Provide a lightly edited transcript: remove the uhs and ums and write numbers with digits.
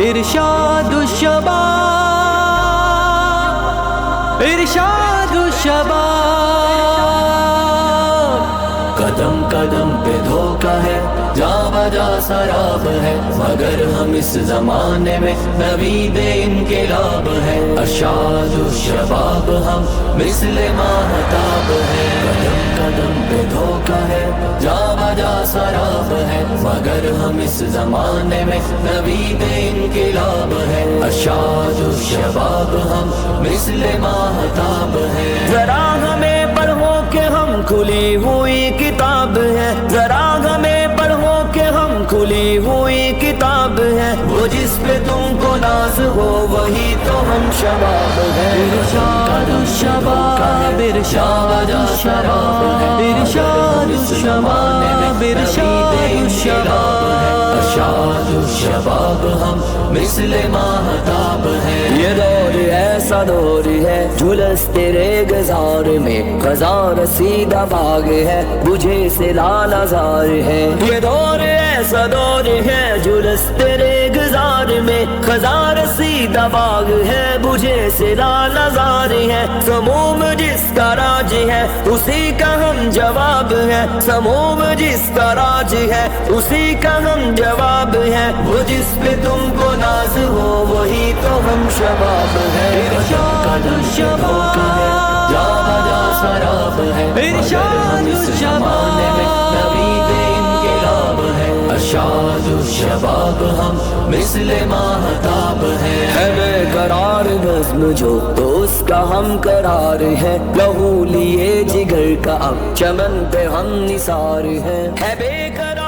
ارشاد الشباب، ارشاد الشباب۔ قدم قدم پہ دھوکہ ہے، جا بجا سراب ہے، مگر ہم اس زمانے میں نوید انقلاب ہے۔ ارشاد الشباب ہم مثل ماہتاب ہے۔ قدم قدم پہ دھوکہ ہے، جا بجا سراب ہے، مگر ہم اس زمانے میں نوید انقلاب ہے۔ ارشاد الشباب ہم مثل ماہتاب ہے۔ ذرا ہمیں پڑھو کہ ہم کھلی ہوئی کتاب ہے، ذرا ہمیں پڑھو کہ ہم کھلی ہوئی کتاب ہے، وہ جس پہ تم کو ناز ہو وہی تو ہم شباب ہے۔ ارشاد الشباب، ارشاد الشباب، ارشاد الشباب، ارشاد الشباب۔ ارشاد الشباب ہم مثل ماہتاب ہے۔ یہ دور ایسا دور ہے، جھلس تیرے گزار میں خزاں رسیدہ باغ ہے، بجھے سے لال ازار ہے۔ یہ دور ایسا دور ہے، جھلس تیرے گزار میں خزاں رسیدہ باغ ہے، بجھے سے لال ازار ہے۔ سموم جس کا راج ہے اسی کا ہم جواب ہے، سموم جس کا راج ہے اسی کا ہم جواب ہے، وہ جس پہ تم کو ناز ہو وہی تو ہم شباب ہے۔ ارشاد الشباب، جا بجا سراب ہے، ارشاد زمانے میں نوید انقلاب ہے۔ ارشاد الشباب ہم مثل ماہتاب ہے۔ ہے بے قرار نظم جو تو اس کا ہم قرار ہے، لہو لیے جگر کا اب چمن پہ ہم نثار ہے بے قرار